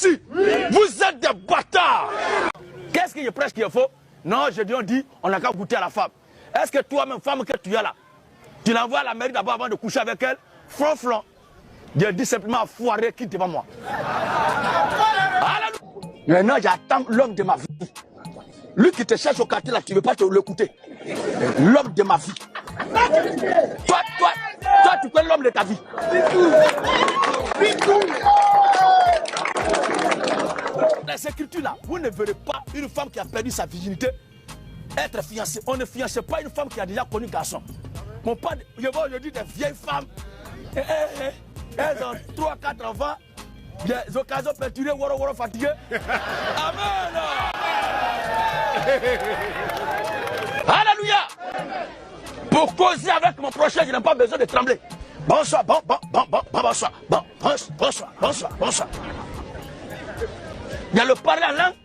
ici. Oui. Vous êtes des bâtards. Qu'est-ce que je prêche qu'il faut? Non, on dit, on n'a qu'à goûter à la femme. Est-ce que toi-même, femme que tu es là, tu l'envoies à la mairie d'abord avant de coucher avec elle? Flanc. Je dis simplement foiré qui devant moi. Maintenant, j'attends l'homme de ma vie. Lui qui te cherche au quartier là, tu ne veux pas l'écouter. L'homme de ma vie. Toi, tu connais l'homme de ta vie. Dans ces écritures-là, vous ne verrez pas une femme qui a perdu sa virginité être fiancée. On ne fiance pas une femme qui a déjà connu garçon. Mon père, je dis des vieilles femmes, elles ont 3-4 enfants, des occasions perturbées, woro fatiguées. Amen. Alléluia. Pour causer avec mon prochain, je n'ai pas besoin de trembler. Bonsoir, bonsoir. Il y a le parler en langue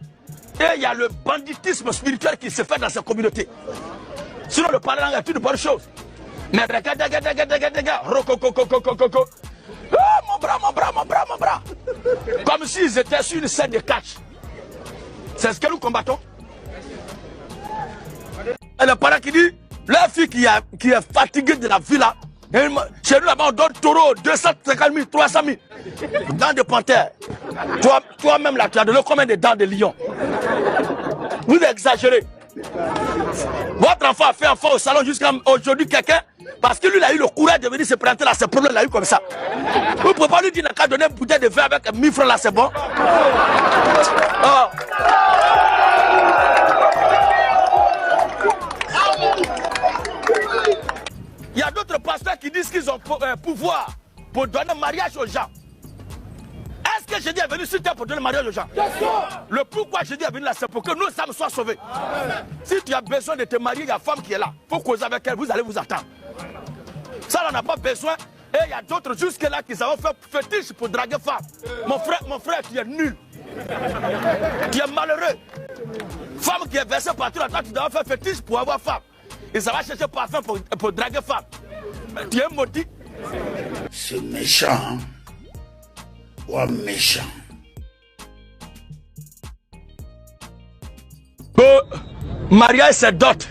et il y a le banditisme spirituel qui se fait dans cette communauté. Sinon, le parler en langue est une bonne chose. Mais regarde, mon bras. Comme s'ils étaient sur une scène de catch. C'est ce que nous combattons. Et le parent qui dit, la fille qui est fatiguée de la vie là, chez nous là-bas on donne taureau 250 000, 300 000. Dents de panthère. Toi-même là, tu as donné combien de dents de lion? Vous exagérez. Votre enfant a fait enfant au salon jusqu'à aujourd'hui quelqu'un, parce que lui il a eu le courage de venir se présenter là, ce problème il a eu comme ça. Vous ne pouvez pas lui dire qu'à donner une bouteille de vin avec 1000 francs là, c'est bon. Oh. Il y a d'autres pasteurs qui disent qu'ils ont pouvoir pour donner mariage aux gens. Est-ce que Jésus est venu sur terre pour donner mariage aux gens? Le pourquoi Jésus est venu là, c'est pour que nos âmes soient sauvées. Si tu as besoin de te marier, il y a une femme qui est là. Il faut causer avec elle, vous allez vous attendre. Ça, on n'a pas besoin. Et il y a d'autres jusque-là qui savent faire fétiche pour draguer femme. Mon frère, tu es nul. Tu es malheureux. Femme qui est versée partout là, toi, tu dois faire fétiche pour avoir femme. Et ça va chercher parfum pour draguer femme. Tu es maudit. C'est méchant. Ouais, méchant. Mariage c'est dot.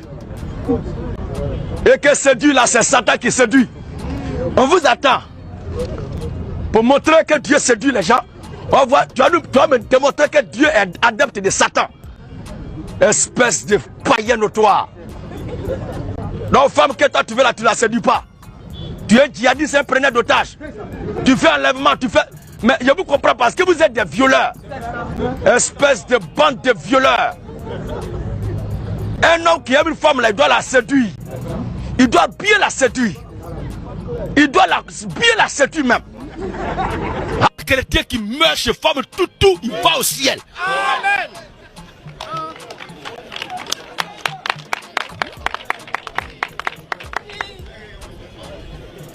Et que séduit là, c'est Satan qui séduit. On vous attend. Pour montrer que Dieu séduit les gens, on voit, tu vas me démontrer que Dieu est adepte de Satan. Espèce de païen notoire. Donc femme que toi tu veux là, tu ne la séduis pas. Tu es djihadiste, un preneur d'otage. Tu fais enlèvement, tu fais... Mais je vous comprends parce que vous êtes des violeurs. Espèce de bande de violeurs. Un homme qui aime une femme là, il doit la séduire. Il doit bien la séduire. Il doit bien la séduire même. Un chrétien qui meurt chez femme, tout, il va au ciel. Amen.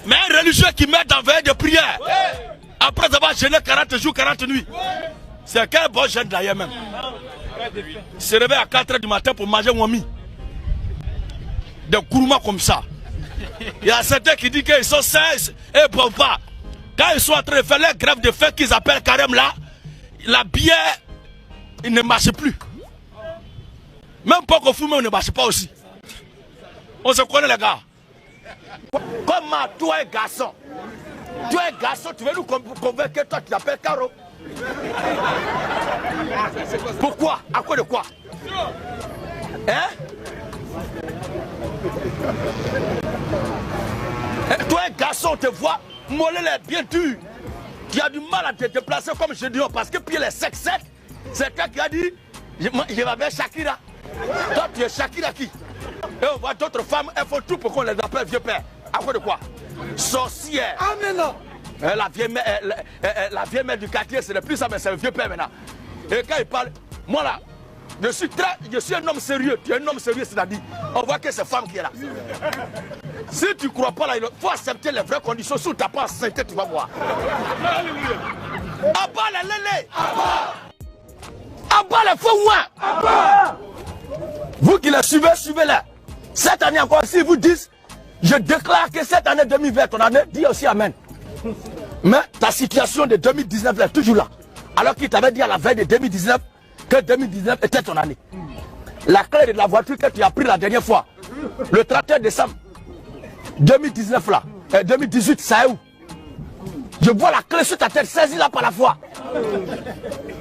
Mais un religieux qui meurt dans veille de prière, après avoir jeûné 40 jours, 40 nuits, c'est quel bon jeûne d'ailleurs même. Il se réveille à 4 h du matin pour manger wami. Des gourmands comme ça. Il y a certains qui disent qu'ils sont sains et boivent pas. Quand ils sont en train de faire leur grève de faim qu'ils appellent carême là, la bière, il ne marche plus. Même pas qu'on fume, on ne marche pas aussi. On se connaît les gars. Comment toi es garçon? Tu es garçon, tu veux nous convaincre, toi tu t'appelles Caro. Pourquoi? À quoi de quoi? Hein? Toi un garçon, on te voit, mollet est bien dur. Tu as du mal à te déplacer comme je dis, parce que puis les secs secs, c'est toi qui a dit, je m'appelle Shakira. Toi tu es Shakira qui? Et on voit d'autres femmes, elles font tout pour qu'on les appelle vieux père. À quoi de quoi? Sorcière. Amen. La vieille mère du quartier, ce n'est plus ça, mais c'est le vieux père maintenant. Et quand il parle, moi là, je suis un homme sérieux. Tu es un homme sérieux, c'est-à-dire, on voit que c'est femme qui est là. Si tu ne crois pas là, il faut accepter les vraies conditions. Si tu n'as pas accepté, tu vas voir. Abat les lélés. Abat les faux ouins. Vous qui les suivez, suivez-les. Cette année encore, si vous dites, je déclare que cette année 2020, ton année, dis aussi Amen. Mais ta situation de 2019 est toujours là. Alors qu'il t'avait dit à la veille de 2019 que 2019 était ton année. La clé de la voiture que tu as pris la dernière fois, le 31 décembre 2019 là, 2018, ça est où? Je vois la clé sur ta tête, saisis-la par la foi.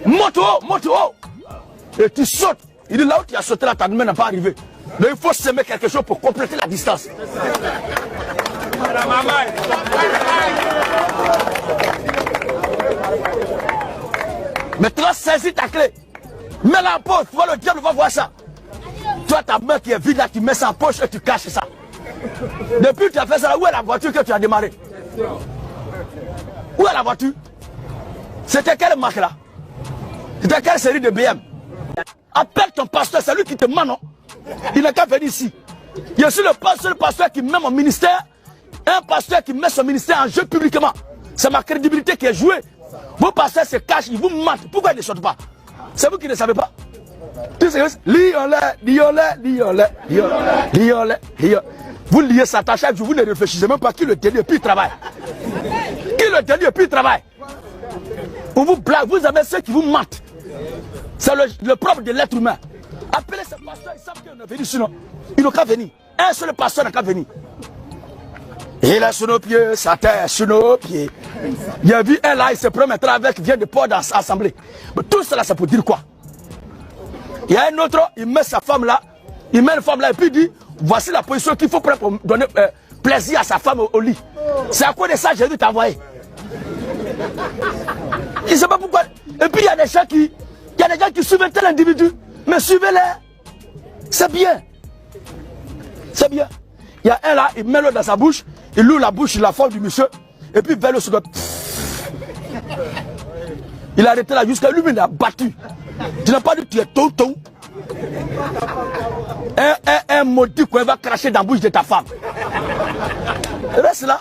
Monte haut, monte haut. Et tu sautes. Il dit là où tu as sauté là, ta main n'a pas arrivé. Donc il faut semer quelque chose pour compléter la distance. Maintenant, saisis ta clé. Mets-la en poche. Tu vois, le diable va voir ça. Toi, ta main qui est vide là, tu mets ça en poche et tu caches ça. Depuis que tu as fait ça, où est la voiture que tu as démarré? Où est la voiture? C'était quelle marque là? C'était quelle série de BM? Appelle ton pasteur, c'est lui qui te ment, non? Il n'a qu'à venir ici. Je suis le seul pasteur qui met mon ministère. Un pasteur qui met son ministère en jeu publiquement. C'est ma crédibilité qui est jouée. Vos pasteurs se cachent, ils vous mentent. Pourquoi ils ne sortent pas? C'est vous qui ne savez pas. Vous liez Satan chaque jour, vous ne réfléchissez même pas qui le délie et puis il travaille. Qui le délie et puis il travaille. On vous blague, vous avez ceux qui vous mentent. C'est le propre de l'être humain. Appelez ce pasteur, ils savent qu'il est venu sinon. Il n'a qu'à venir. Un seul pasteur n'a qu'à venir. Il est sur nos pieds, Satan est sur nos pieds. Il a vu un là, il se promettra avec, vient de port dans l'assemblée. Mais tout cela, c'est pour dire quoi? Il y a un autre, il met sa femme là, il met une femme là et puis il dit, voici la position qu'il faut prendre pour donner plaisir à sa femme au lit. C'est à quoi de ça j'ai dû t'envoyer. Je ne sais pas pourquoi. Et puis il y a des gens qui suivent un tel individu. Mais suivez-les. C'est bien. C'est bien. Il y a un là, il met l'eau dans sa bouche, il loue la bouche, la forme du monsieur, et puis vers le second. Il a arrêté là jusqu'à lui, il a battu. Tu n'as pas dit que tu es tonton. Un maudit qu'on va cracher dans la bouche de ta femme. Reste là.